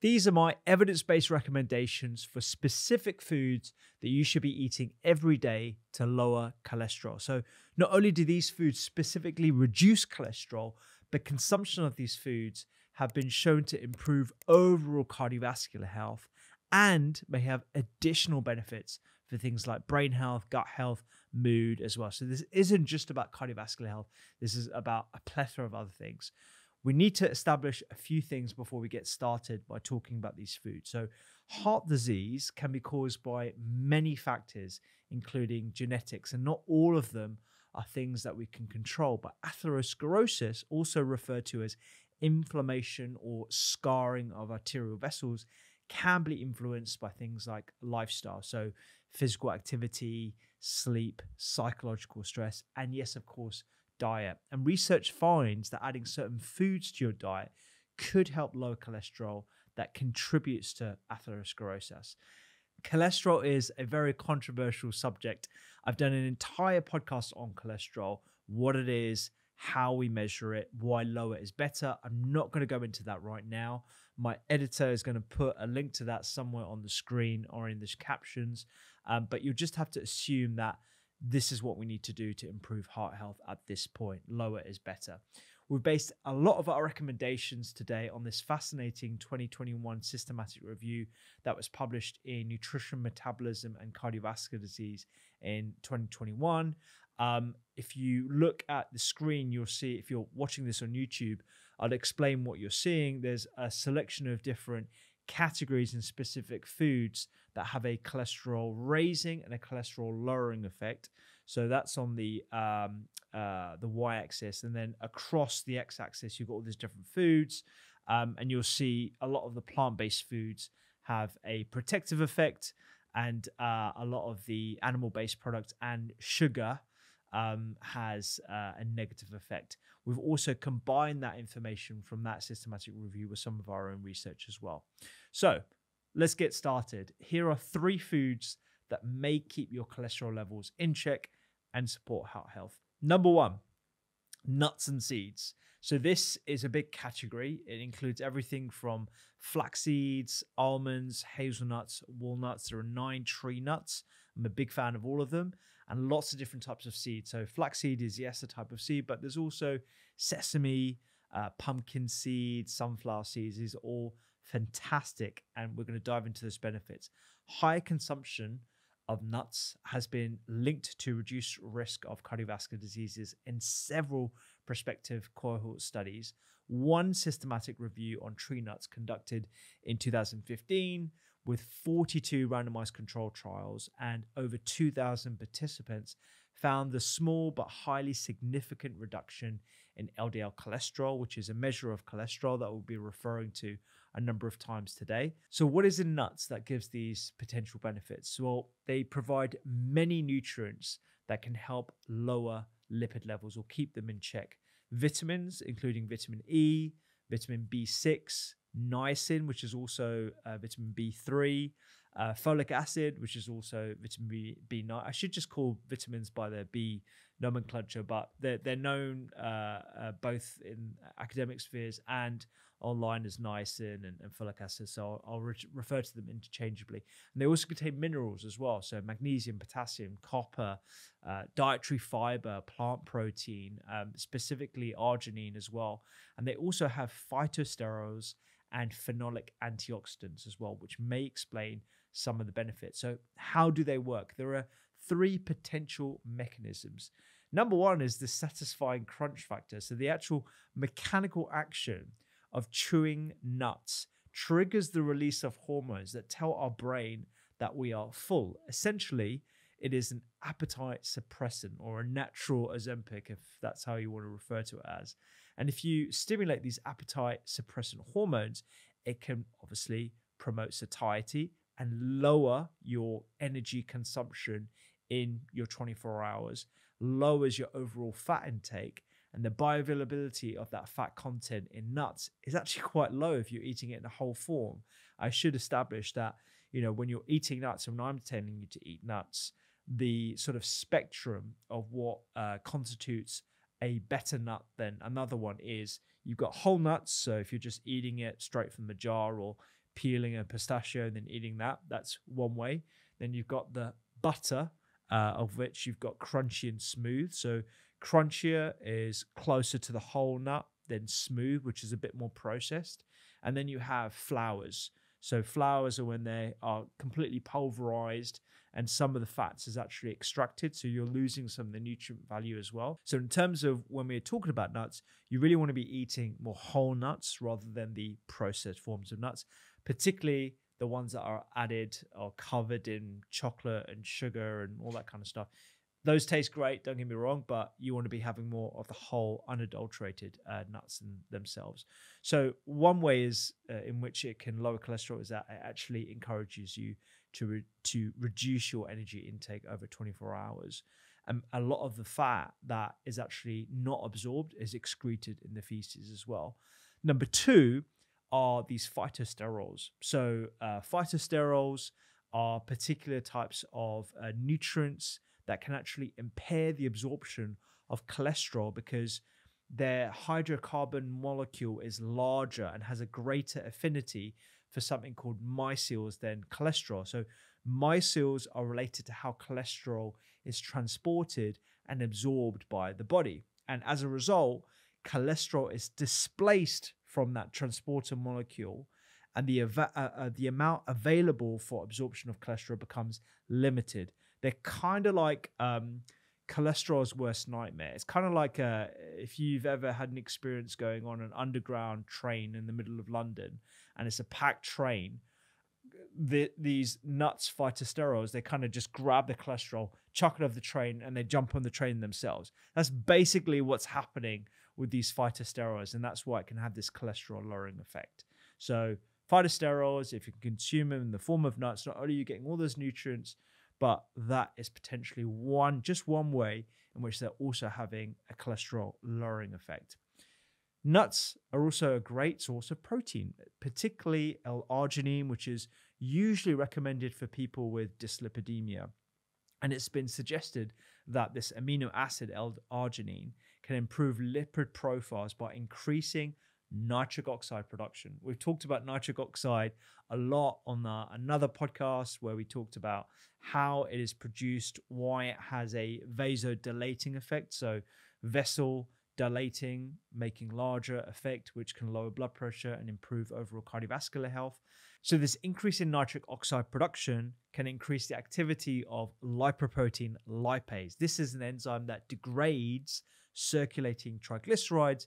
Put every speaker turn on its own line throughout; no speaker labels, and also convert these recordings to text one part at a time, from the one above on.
These are my evidence-based recommendations for specific foods that you should be eating every day to lower cholesterol. So not only do these foods specifically reduce cholesterol, but consumption of these foods have been shown to improve overall cardiovascular health and may have additional benefits for things like brain health, gut health, mood as well. So this isn't just about cardiovascular health. This is about a plethora of other things. We need to establish a few things before we get started by talking about these foods. So heart disease can be caused by many factors, including genetics, and not all of them are things that we can control. But atherosclerosis, also referred to as inflammation or scarring of arterial vessels, can be influenced by things like lifestyle. So physical activity, sleep, psychological stress, and yes, of course, diet. And research finds that adding certain foods to your diet could help lower cholesterol that contributes to atherosclerosis. Cholesterol is a very controversial subject. I've done an entire podcast on cholesterol, what it is, how we measure it, why lower is better. I'm not going to go into that right now. My editor is going to put a link to that somewhere on the screen or in the captions, but you'll just have to assume that this is what we need to do to improve heart health at this point. Lower is better. We've based a lot of our recommendations today on this fascinating 2021 systematic review that was published in Nutrition, Metabolism, and Cardiovascular Disease in 2021. If you look at the screen, you'll see, if you're watching this on YouTube, I'll explain what you're seeing. There's a selection of different categories and specific foods that have a cholesterol raising and a cholesterol lowering effect. So that's on the y-axis, and then across the x-axis you've got all these different foods, and you'll see a lot of the plant-based foods have a protective effect, and a lot of the animal-based products and sugar has a negative effect. We've also combined that information from that systematic review with some of our own research as well. So let's get started. Here are 3 foods that may keep your cholesterol levels in check and support heart health. Number 1, nuts and seeds. So this is a big category. It includes everything from flax seeds, almonds, hazelnuts, walnuts. There are 9 tree nuts. I'm a big fan of all of them, and lots of different types of seeds. So flaxseed is, yes, a type of seed, but there's also sesame, pumpkin seeds, sunflower seeds. These are all fantastic, and we're going to dive into those benefits. High consumption of nuts has been linked to reduced risk of cardiovascular diseases in several prospective cohort studies. One systematic review on tree nuts conducted in 2015 with 42 randomized controlled trials and over 2,000 participants found the small but highly significant reduction in LDL cholesterol, which is a measure of cholesterol that we'll be referring to a number of times today. So what is in nuts that gives these potential benefits? Well, they provide many nutrients that can help lower lipid levels or keep them in check. Vitamins, including vitamin E, vitamin B6, niacin, which is also vitamin B3, folic acid, which is also vitamin B9. I should just call vitamins by their B nomenclature, but they're known both in academic spheres and online as niacin and folic acid, so I'll refer to them interchangeably. And they also contain minerals as well, so magnesium, potassium, copper, dietary fiber, plant protein, specifically arginine as well. And they also have phytosterols and phenolic antioxidants as well, which may explain some of the benefits. So how do they work? There are 3 potential mechanisms. Number 1 is the satisfying crunch factor. So the actual mechanical action of chewing nuts triggers the release of hormones that tell our brain that we are full. Essentially, it is an appetite suppressant or a natural Ozempic, if that's how you want to refer to it as. And if you stimulate these appetite suppressant hormones, it can obviously promote satiety and lower your energy consumption in your 24 hours, lowers your overall fat intake, and the bioavailability of that fat content in nuts is actually quite low if you're eating it in a whole form. I should establish that, when you're eating nuts, and when I'm telling you to eat nuts, the sort of spectrum of what constitutes a better nut than another one is you've got whole nuts. So if you're just eating it straight from the jar or peeling a pistachio and then eating that. That's one way. Then you've got the butter, of which you've got crunchy and smooth. So crunchier is closer to the whole nut than smooth, which is a bit more processed. And then you have flours. So flours are when they are completely pulverized and some of the fats is actually extracted. So you're losing some of the nutrient value as well. So in terms of when we're talking about nuts, you really want to be eating more whole nuts rather than the processed forms of nuts, particularly the ones that are added or covered in chocolate and sugar and all that kind of stuff. Those taste great, don't get me wrong, but you want to be having more of the whole unadulterated nuts in themselves. So one way is in which it can lower cholesterol is that it actually encourages you to reduce your energy intake over 24 hours. And a lot of the fat that is actually not absorbed is excreted in the feces as well. Number two are these phytosterols. So phytosterols are particular types of nutrients that can actually impair the absorption of cholesterol because their hydrocarbon molecule is larger and has a greater affinity for something called micelles than cholesterol. So micelles are related to how cholesterol is transported and absorbed by the body. And as a result, cholesterol is displaced from that transporter molecule, and the amount available for absorption of cholesterol becomes limited. They're kind of like cholesterol's worst nightmare. It's kind of like if you've ever had an experience going on an underground train in the middle of London and it's a packed train, these nuts phytosterols, they kind of just grab the cholesterol, chuck it over the train, and they jump on the train themselves. That's basically what's happening with these phytosterols, and that's why it can have this cholesterol lowering effect. So phytosterols, if you consume them in the form of nuts, not only are you getting all those nutrients, but that is potentially just one way in which they're also having a cholesterol lowering effect. Nuts are also a great source of protein, particularly L-arginine, which is usually recommended for people with dyslipidemia. And it's been suggested that this amino acid L-arginine can improve lipid profiles by increasing nitric oxide production. We've talked about nitric oxide a lot on another podcast where we talked about how it is produced, why it has a vasodilating effect. So vessel dilating, making larger effect, which can lower blood pressure and improve overall cardiovascular health. So this increase in nitric oxide production can increase the activity of lipoprotein lipase. This is an enzyme that degrades circulating triglycerides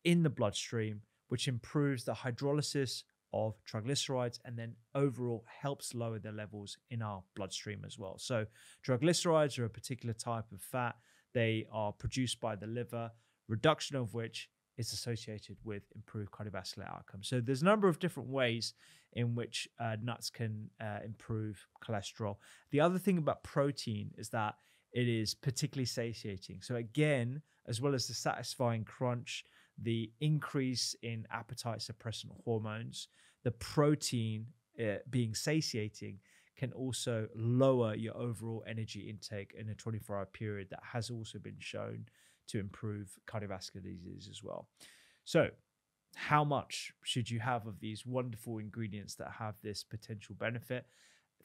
in the bloodstream, which improves the hydrolysis of triglycerides and then overall helps lower their levels in our bloodstream as well. So triglycerides are a particular type of fat. They are produced by the liver, reduction of which is associated with improved cardiovascular outcomes. So there's a number of different ways in which nuts can improve cholesterol. The other thing about protein is that it is particularly satiating. So again, as well as the satisfying crunch, the increase in appetite suppressant hormones, the protein being satiating can also lower your overall energy intake in a 24-hour period. That has also been shown to improve cardiovascular disease as well. So how much should you have of these wonderful ingredients that have this potential benefit?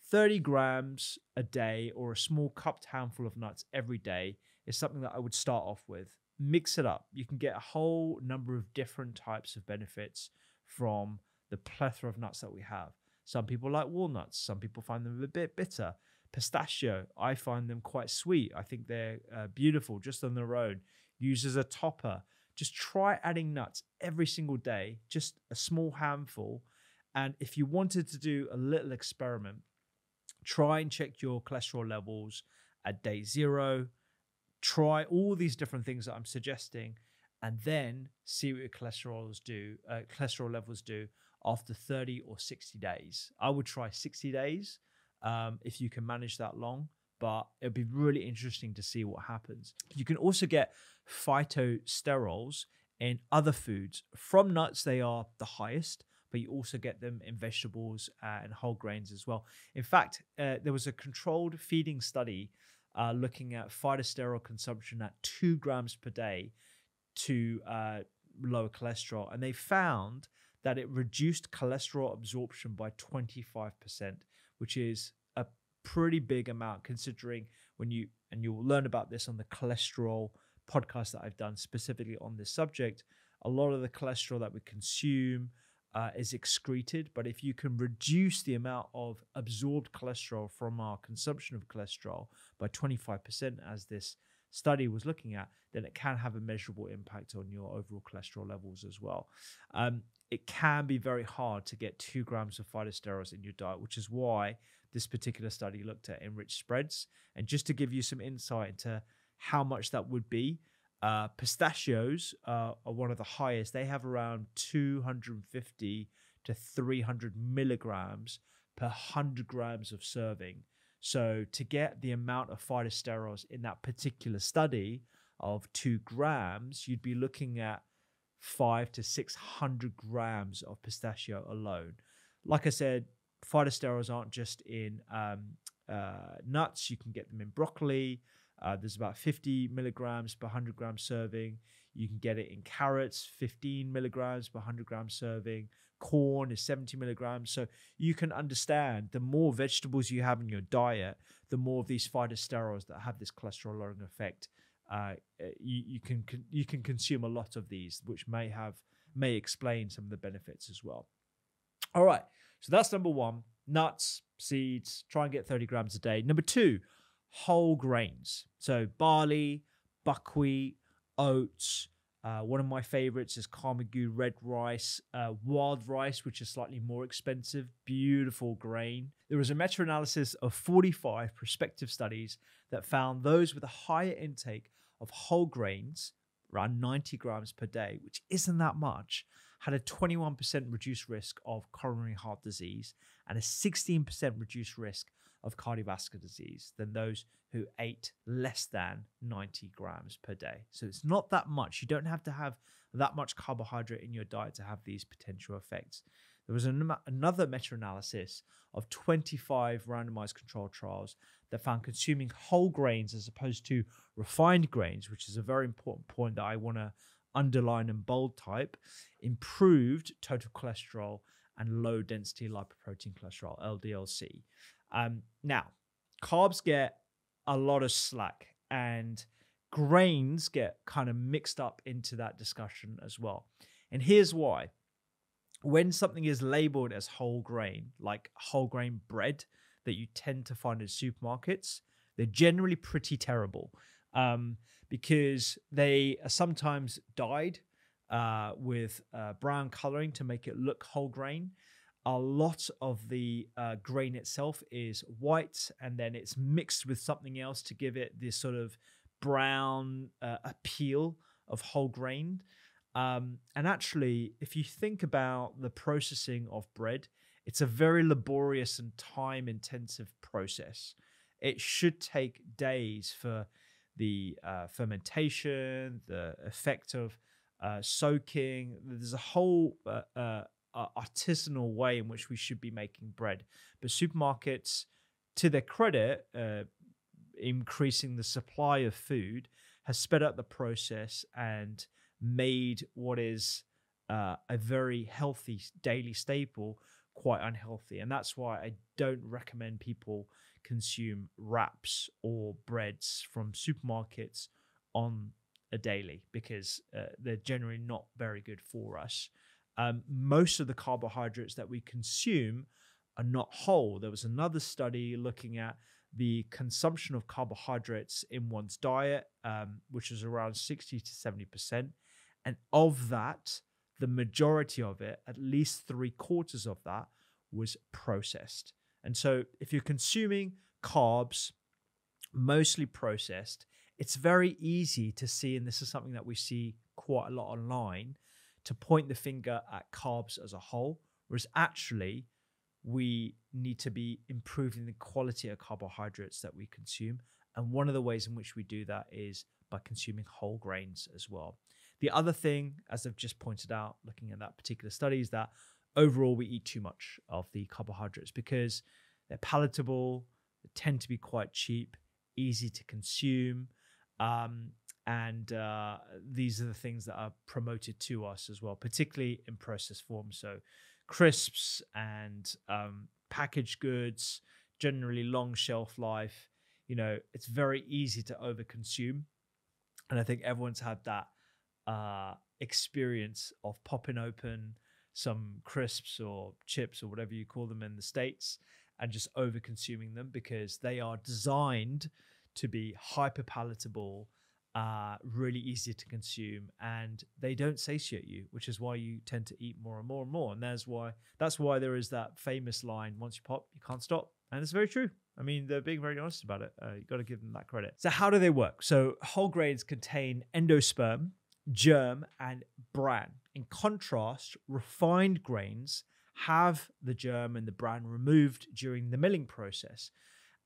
30 grams a day or a small cupped handful of nuts every day is something that I would start off with. Mix it up. You can get a whole number of different types of benefits from the plethora of nuts that we have. Some people like walnuts. Some people find them a bit bitter. Pistachio, I find them quite sweet. I think they're beautiful just on their own. Use as a topper. Just try adding nuts every single day, just a small handful. And if you wanted to do a little experiment, try and check your cholesterol levels at day 0. Try all these different things that I'm suggesting, and then see what your cholesterol levels do after 30 or 60 days. I would try 60 days if you can manage that long, but it'd be really interesting to see what happens. You can also get phytosterols in other foods. From nuts, they are the highest, but you also get them in vegetables and whole grains as well. In fact, there was a controlled feeding study looking at phytosterol consumption at 2 grams per day to lower cholesterol. And they found that it reduced cholesterol absorption by 25%, which is a pretty big amount considering and you'll learn about this on the cholesterol podcast that I've done specifically on this subject. A lot of the cholesterol that we consume is excreted, but if you can reduce the amount of absorbed cholesterol from our consumption of cholesterol by 25%, as this study was looking at, then it can have a measurable impact on your overall cholesterol levels as well. It can be very hard to get 2 grams of phytosterols in your diet, which is why this particular study looked at enriched spreads. And just to give you some insight into how much that would be, pistachios are one of the highest. They have around 250 to 300 milligrams per 100 grams of serving. So to get the amount of phytosterols in that particular study of 2 grams, you'd be looking at 500 to 600 grams of pistachio alone. Like I said, phytosterols aren't just in nuts. You can get them in broccoli. There's about 50 milligrams per 100 gram serving. You can get it in carrots, 15 milligrams per 100 gram serving. Corn is 70 milligrams. So you can understand the more vegetables you have in your diet, the more of these phytosterols that have this cholesterol lowering effect. You can consume a lot of these, which may explain some of the benefits as well. All right, so that's number one: nuts, seeds. Try and get 30 grams a day. Number two, whole grains. So barley, buckwheat, oats. One of my favorites is Karmagu red rice, wild rice, which is slightly more expensive, beautiful grain. There was a meta-analysis of 45 prospective studies that found those with a higher intake of whole grains, around 90 grams per day, which isn't that much, had a 21% reduced risk of coronary heart disease and a 16% reduced risk of cardiovascular disease than those who ate less than 90 grams per day. So it's not that much. You don't have to have that much carbohydrate in your diet to have these potential effects. There was another meta-analysis of 25 randomized controlled trials that found consuming whole grains as opposed to refined grains, which is a very important point that I want to underline and bold type, improved total cholesterol and low density lipoprotein cholesterol, LDLC. Now, carbs get a lot of slack and grains get kind of mixed up into that discussion as well. And here's why. When something is labeled as whole grain, like whole grain bread that you tend to find in supermarkets, they're generally pretty terrible because they are sometimes dyed with brown coloring to make it look whole grain. A lot of the grain itself is white, and then it's mixed with something else to give it this sort of brown appeal of whole grain. And actually, if you think about the processing of bread, it's a very laborious and time-intensive process. It should take days for the fermentation, the effect of soaking. There's a whole artisanal way in which we should be making bread. But supermarkets, to their credit, increasing the supply of food, has sped up the process and made what is a very healthy daily staple quite unhealthy. And that's why I don't recommend people consume wraps or breads from supermarkets on a daily, because they're generally not very good for us. Most of the carbohydrates that we consume are not whole. There was another study looking at the consumption of carbohydrates in one's diet, which was around 60 to 70%. And of that, the majority of it, at least 3/4 of that, was processed. And so if you're consuming carbs, mostly processed, it's very easy to see, and this is something that we see quite a lot online, to point the finger at carbs as a whole, whereas actually we need to be improving the quality of carbohydrates that we consume. And one of the ways in which we do that is by consuming whole grains as well. The other thing, as I've just pointed out, looking at that particular study, is that overall we eat too much of the carbohydrates because they're palatable, they tend to be quite cheap, easy to consume. And these are the things that are promoted to us as well, particularly in processed form. So crisps and packaged goods, generally long shelf life. It's very easy to overconsume. And I think everyone's had that experience of popping open some crisps or chips or whatever you call them in the States and just over consuming them, because they are designed to be hyper palatable, really easy to consume, and they don't satiate you, which is why you tend to eat more and more and more. And that's why there is that famous line, once you pop, you can't stop. And it's very true. I mean, they're being very honest about it. You've got to give them that credit. So how do they work? So whole grains contain endosperm, germ, and bran. In contrast, refined grains have the germ and the bran removed during the milling process.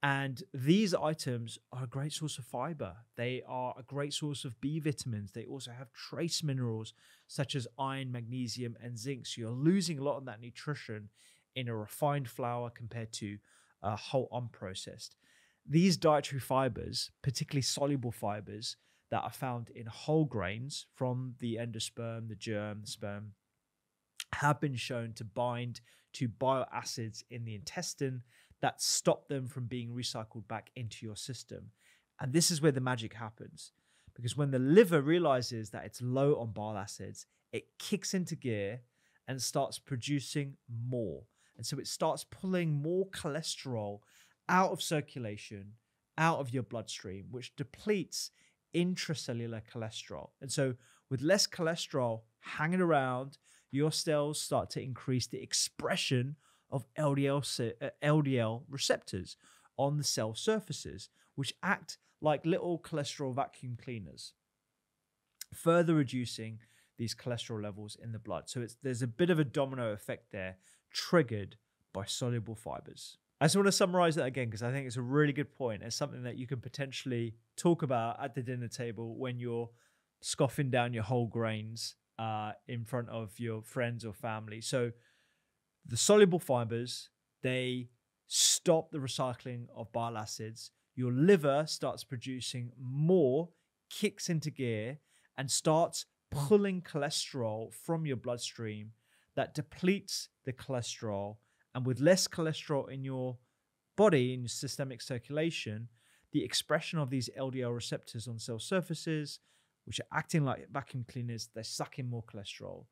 And these items are a great source of fiber. They are a great source of B vitamins. They also have trace minerals such as iron, magnesium, and zinc. So you're losing a lot of that nutrition in a refined flour compared to whole unprocessed. These dietary fibers, particularly soluble fibers that are found in whole grains from the endosperm, the germ, the sperm, have been shown to bind to bile acids in the intestine that stop them from being recycled back into your system. And this is where the magic happens, because when the liver realizes that it's low on bile acids, it kicks into gear and starts producing more. And so it starts pulling more cholesterol out of circulation, out of your bloodstream, which depletes intracellular cholesterol. And so with less cholesterol hanging around, your cells start to increase the expression of LDL receptors on the cell surfaces, which act like little cholesterol vacuum cleaners, further reducing these cholesterol levels in the blood. So there's a bit of a domino effect there, triggered by soluble fibers. I just want to summarize that again, because I think it's a really good point. It's something that you can potentially talk about at the dinner table when you're scoffing down your whole grains in front of your friends or family. So the soluble fibers, they stop the recycling of bile acids. Your liver starts producing more, kicks into gear, and starts pulling cholesterol from your bloodstream that depletes the cholesterol. And with less cholesterol in your body, in your systemic circulation, the expression of these LDL receptors on cell surfaces, which are acting like vacuum cleaners, they're sucking more cholesterol.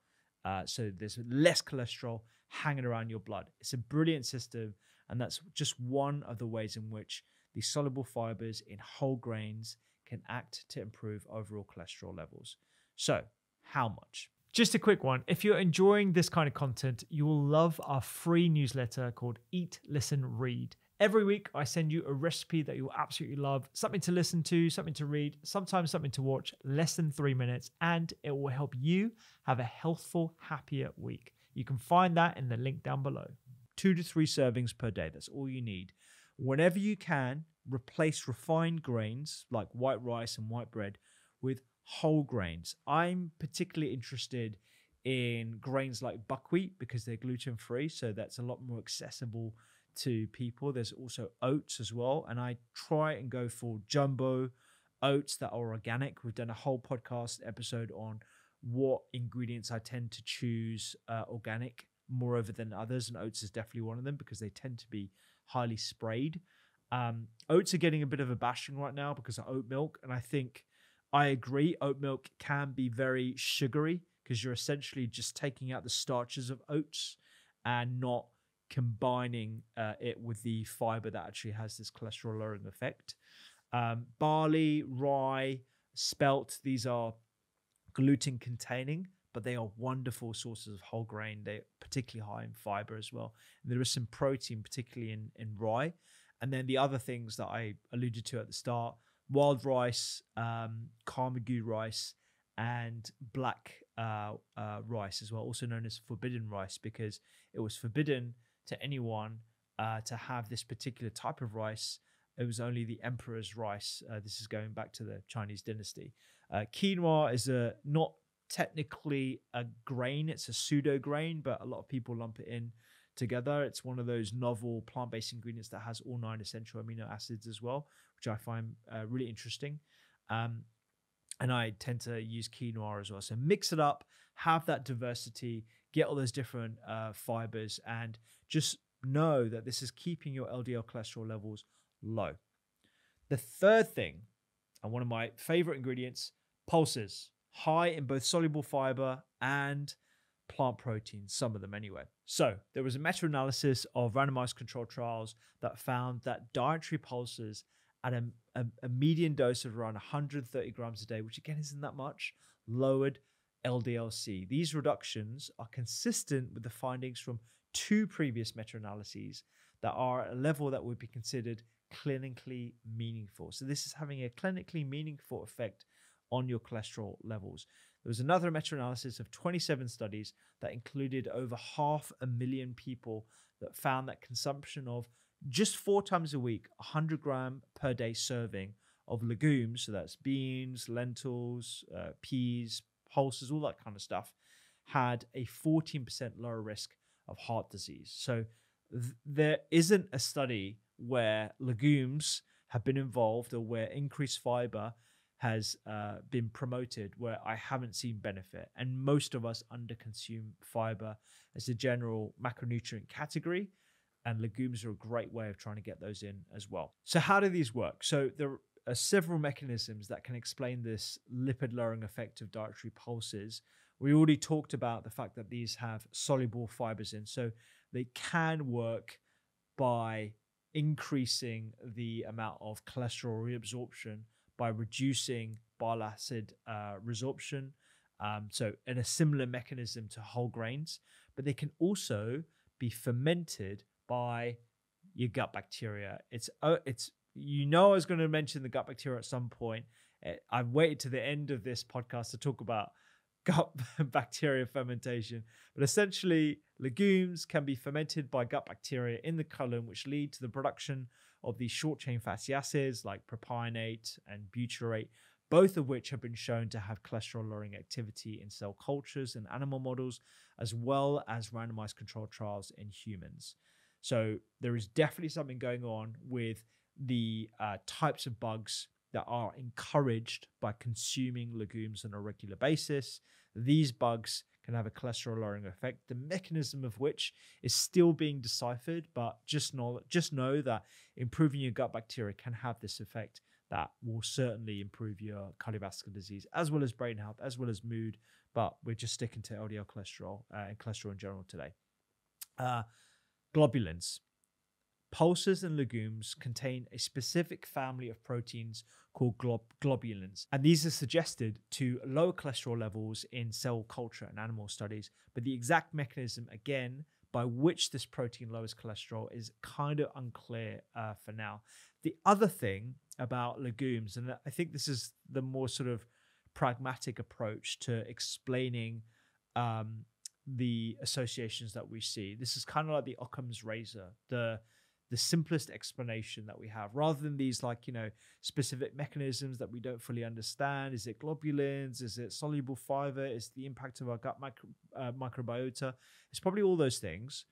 So there's less cholesterol hanging around your blood. It's a brilliant system, and that's just one of the ways in which the soluble fibers in whole grains can act to improve overall cholesterol levels. So, how much? Just a quick one. If you're enjoying this kind of content, you will love our free newsletter called Eat, Listen, Read. Every week, I send you a recipe that you'll absolutely love, something to listen to, something to read, sometimes something to watch, less than 3 minutes, and it will help you have a healthful, happier week. You can find that in the link down below. 2 to 3 servings per day. That's all you need. Whenever you can, replace refined grains like white rice and white bread with whole grains. I'm particularly interested in grains like buckwheat because they're gluten-free, so that's a lot more accessible to people. There's also oats as well, and I try and go for jumbo oats that are organic. We've done a whole podcast episode on what ingredients I tend to choose organic moreover than others, and oats is definitely one of them because they tend to be highly sprayed. Oats are getting a bit of a bashing right now because of oat milk, and I agree, oat milk can be very sugary because you're essentially just taking out the starches of oats and not combining it with the fiber that actually has this cholesterol lowering effect. Barley, rye, spelt, these are gluten containing, but they are wonderful sources of whole grain. They're particularly high in fiber as well. And there is some protein, particularly in rye. And then the other things that I alluded to at the start, wild rice, Karmagu rice, and black rice as well, also known as forbidden rice, because it was forbidden to anyone to have this particular type of rice. It was only the emperor's rice. This is going back to the Chinese dynasty. Quinoa is not technically a grain, it's a pseudo grain, but a lot of people lump it in together. It's one of those novel plant-based ingredients that has all 9 essential amino acids as well, which I find really interesting. And I tend to use quinoa as well. So mix it up, have that diversity, get all those different fibers, and just know that this is keeping your LDL cholesterol levels low. The third thing, and one of my favorite ingredients, pulses, high in both soluble fiber and plant proteins, some of them anyway. So there was a meta-analysis of randomized controlled trials that found that dietary pulses at a median dose of around 130 grams a day, which again isn't that much, lowered LDL-C. These reductions are consistent with the findings from 2 previous meta-analyses that are at a level that would be considered clinically meaningful. So this is having a clinically meaningful effect on your cholesterol levels. There was another meta-analysis of 27 studies that included over 500,000 people that found that consumption of just 4 times a week, 100 gram per day serving of legumes, so that's beans, lentils, peas, pulses, all that kind of stuff, had a 14% lower risk of heart disease. So there isn't a study where legumes have been involved or where increased fiber has been promoted where I haven't seen benefit. And most of us underconsume fiber as a general macronutrient category, and legumes are a great way of trying to get those in as well. So how do these work? So there are several mechanisms that can explain this lipid lowering effect of dietary pulses. We already talked about the fact that these have soluble fibers in, so they can work by increasing the amount of cholesterol reabsorption by reducing bile acid resorption. So in a similar mechanism to whole grains, but they can also be fermented by your gut bacteria. I was going to mention the gut bacteria at some point. I've waited to the end of this podcast to talk about gut bacteria fermentation, but essentially legumes can be fermented by gut bacteria in the colon, which lead to the production of these short chain fatty acids like propionate and butyrate, both of which have been shown to have cholesterol lowering activity in cell cultures and animal models, as well as randomized controlled trials in humans. So there is definitely something going on with the types of bugs that are encouraged by consuming legumes on a regular basis. These bugs can have a cholesterol lowering effect, the mechanism of which is still being deciphered, but just know that improving your gut bacteria can have this effect that will certainly improve your cardiovascular disease, as well as brain health, as well as mood. But we're just sticking to LDL cholesterol and cholesterol in general today. Globulins. Pulses and legumes contain a specific family of proteins called globulins, and these are suggested to lower cholesterol levels in cell culture and animal studies, but the exact mechanism, again, by which this protein lowers cholesterol is kind of unclear for now. The other thing about legumes, and I think this is the more sort of pragmatic approach to explaining the associations that we see. This is kind of like the Occam's razor, the simplest explanation that we have, rather than these specific mechanisms that we don't fully understand. Is it globulins? Is it soluble fiber? Is the impact of our gut microbiota? It's probably all those things,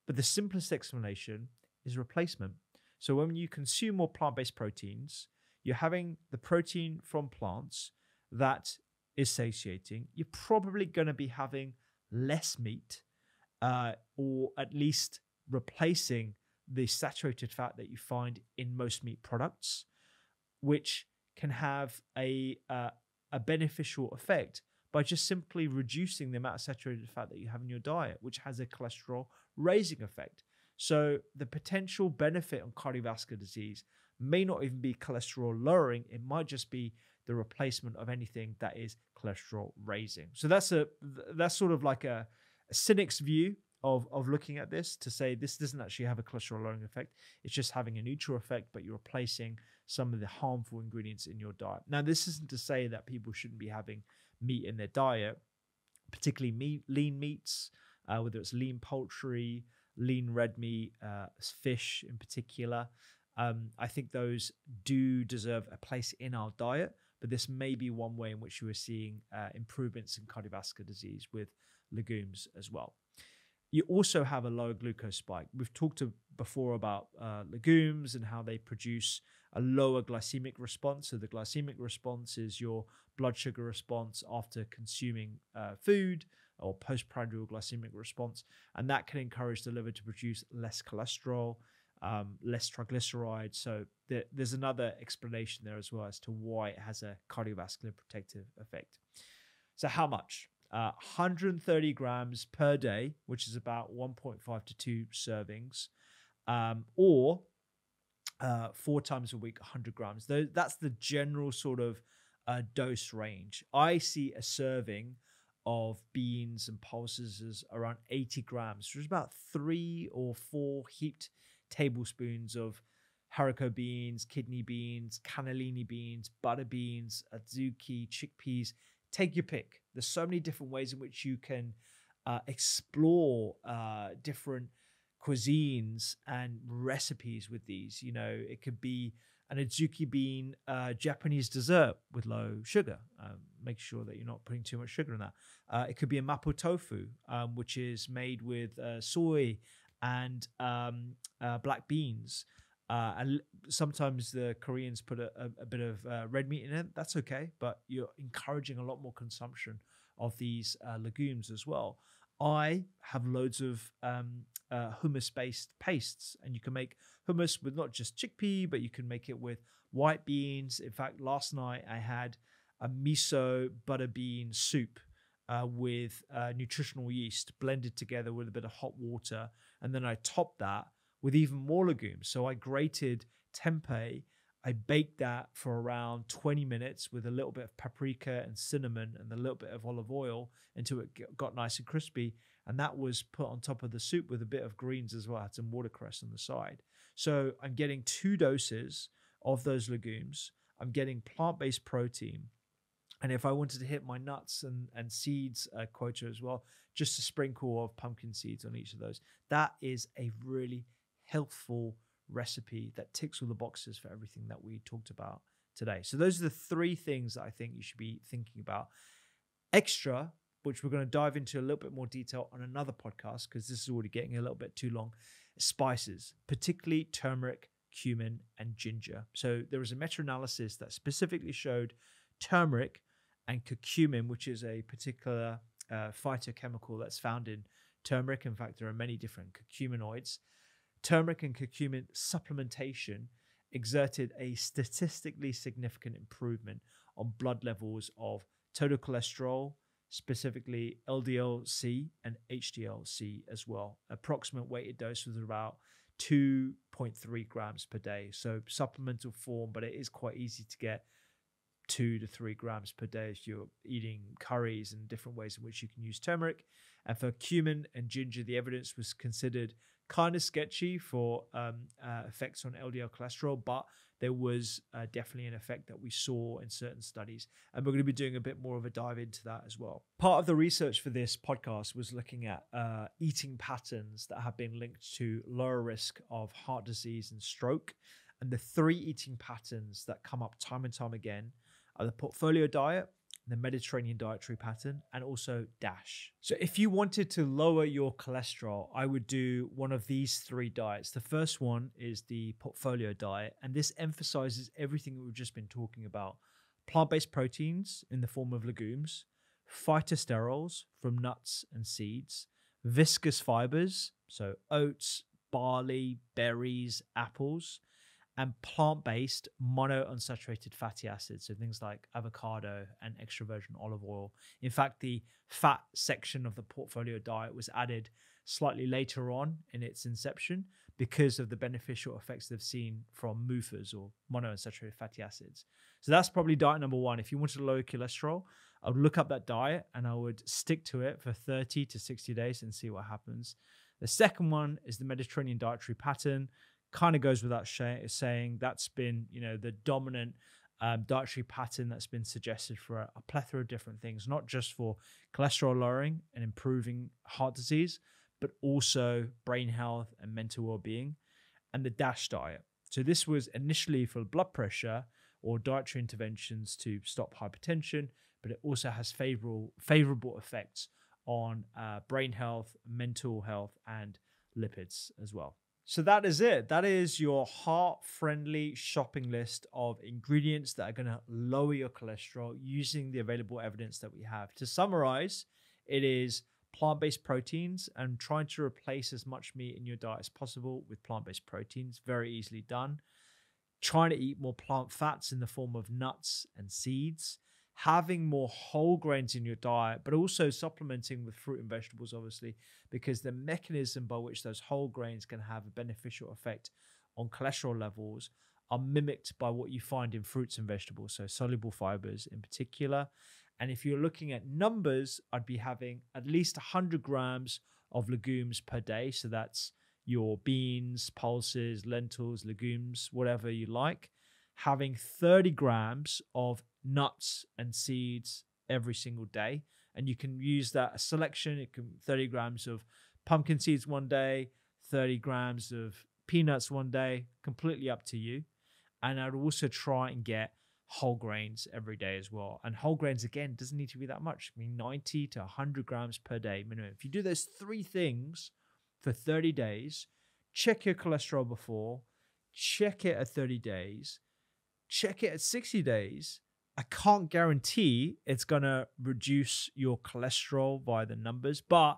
but the simplest explanation is replacement. So when you consume more plant-based proteins, you're having the protein from plants that is satiating. You're probably going to be having less meat, or at least replacing the saturated fat that you find in most meat products, which can have a beneficial effect by just simply reducing the amount of saturated fat that you have in your diet, which has a cholesterol raising effect. So the potential benefit on cardiovascular disease may not even be cholesterol lowering. It might just be the replacement of anything that is cholesterol raising. So that's sort of like a cynic's view of looking at this, to say this doesn't actually have a cholesterol lowering effect. It's just having a neutral effect, but you're replacing some of the harmful ingredients in your diet. Now, this isn't to say that people shouldn't be having meat in their diet, particularly lean meats, whether it's lean poultry, lean red meat, fish in particular. I think those do deserve a place in our diet, but this may be one way in which you are seeing improvements in cardiovascular disease with legumes as well. You also have a lower glucose spike. We've talked before about legumes and how they produce a lower glycemic response. So the glycemic response is your blood sugar response after consuming food, or postprandial glycemic response. And that can encourage the liver to produce less cholesterol, less triglycerides. So there's another explanation there as well as to why it has a cardiovascular protective effect. So how much? 130 grams per day, which is about 1.5 to 2 servings, or 4 times a week, 100 grams. That's the general sort of dose range. I see a serving of beans and pulses as around 80 grams, which is about 3 or 4 heaped tablespoons of haricot beans, kidney beans, cannellini beans, butter beans, adzuki, chickpeas. Take your pick. There's so many different ways in which you can explore different cuisines and recipes with these. You know, it could be an adzuki bean Japanese dessert with low sugar. Make sure that you're not putting too much sugar in that. It could be a mapo tofu, which is made with soy and black beans. And sometimes the Koreans put a bit of red meat in it. That's okay, but you're encouraging a lot more consumption of these legumes as well. I have loads of hummus-based pastes, and you can make hummus with not just chickpea, but you can make it with white beans. In fact, last night I had a miso butter bean soup with nutritional yeast blended together with a bit of hot water, and then I topped that with even more legumes. So I grated tempeh. I baked that for around 20 minutes with a little bit of paprika and cinnamon and a little bit of olive oil until it got nice and crispy. And that was put on top of the soup with a bit of greens as well. I had some watercress on the side. So I'm getting 2 doses of those legumes. I'm getting plant-based protein. And if I wanted to hit my nuts and seeds quota as well, just a sprinkle of pumpkin seeds on each of those. That is a really healthful recipe that ticks all the boxes for everything that we talked about today. So those are the 3 things that I think you should be thinking about. Extra, which we're going to dive into a little bit more detail on another podcast because this is already getting a little bit too long. Spices, particularly turmeric, cumin, and ginger. So there was a meta-analysis that specifically showed turmeric and curcumin, which is a particular phytochemical that's found in turmeric. In fact, there are many different curcuminoids. Turmeric and curcumin supplementation exerted a statistically significant improvement on blood levels of total cholesterol, specifically LDL-C and HDL-C as well. Approximate weighted dose was about 2.3 grams per day. So supplemental form, but it is quite easy to get 2 to 3 grams per day if you're eating curries and different ways in which you can use turmeric. And for cumin and ginger, the evidence was considered kind of sketchy for effects on LDL cholesterol, but there was definitely an effect that we saw in certain studies. And we're going to be doing a bit more of a dive into that as well. Part of the research for this podcast was looking at eating patterns that have been linked to lower risk of heart disease and stroke. And the 3 eating patterns that come up time and time again are the portfolio diet, the Mediterranean dietary pattern, and also DASH. So if you wanted to lower your cholesterol, I would do one of these 3 diets. The first one is the portfolio diet, and this emphasizes everything that we've just been talking about. Plant-based proteins in the form of legumes, phytosterols from nuts and seeds, viscous fibers, so oats, barley, berries, apples, and plant-based monounsaturated fatty acids, so things like avocado and extra virgin olive oil. In fact, the fat section of the portfolio diet was added slightly later on in its inception because of the beneficial effects they've seen from MUFAs, or monounsaturated fatty acids. So that's probably diet number 1. If you wanted to lower cholesterol, I would look up that diet and I would stick to it for 30 to 60 days and see what happens. The second one is the Mediterranean dietary pattern. Kind of goes without saying that's been, the dominant dietary pattern that's been suggested for a plethora of different things, not just for cholesterol lowering and improving heart disease, but also brain health and mental well-being. And the DASH diet. So this was initially for blood pressure or dietary interventions to stop hypertension, but it also has favorable effects on brain health, mental health, and lipids as well. So that is it. That is your heart-friendly shopping list of ingredients that are going to lower your cholesterol using the available evidence that we have. To summarize, it is plant-based proteins and trying to replace as much meat in your diet as possible with plant-based proteins. Very easily done. Trying to eat more plant fats in the form of nuts and seeds. Having more whole grains in your diet, but also supplementing with fruit and vegetables, obviously, because the mechanism by which those whole grains can have a beneficial effect on cholesterol levels are mimicked by what you find in fruits and vegetables, so soluble fibers in particular. And if you're looking at numbers, I'd be having at least 100 grams of legumes per day. So that's your beans, pulses, lentils, legumes, whatever you like. Having 30 grams of nuts and seeds every single day. And you can use that selection. It can 30 grams of pumpkin seeds one day, 30 grams of peanuts one day, completely up to you. And I'd also try and get whole grains every day as well. And whole grains, again, doesn't need to be that much. I mean, 90 to 100 grams per day minimum. If you do those 3 things for 30 days, check your cholesterol before, check it at 30 days, check it at 60 days. I can't guarantee it's going to reduce your cholesterol via the numbers, but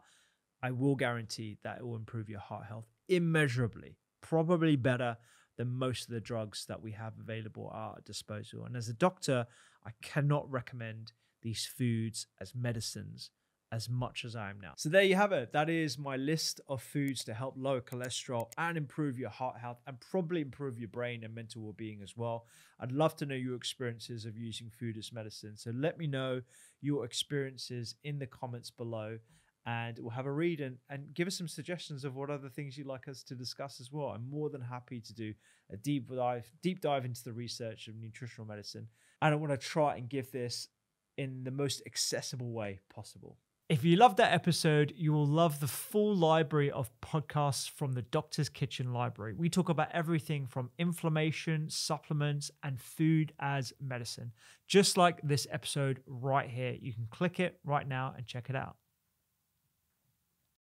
I will guarantee that it will improve your heart health immeasurably, probably better than most of the drugs that we have available at our disposal. And as a doctor, I cannot recommend these foods as medicines as much as I am now. So there you have it. That is my list of foods to help lower cholesterol and improve your heart health and probably improve your brain and mental well-being as well. I'd love to know your experiences of using food as medicine. So let me know your experiences in the comments below, and we'll have a read and give us some suggestions of what other things you'd like us to discuss as well. I'm more than happy to do a deep dive into the research of nutritional medicine. And I want to try and give this in the most accessible way possible. If you loved that episode, you will love the full library of podcasts from the Doctor's Kitchen Library. We talk about everything from inflammation, supplements, and food as medicine. Just like this episode right here. You can click it right now and check it out.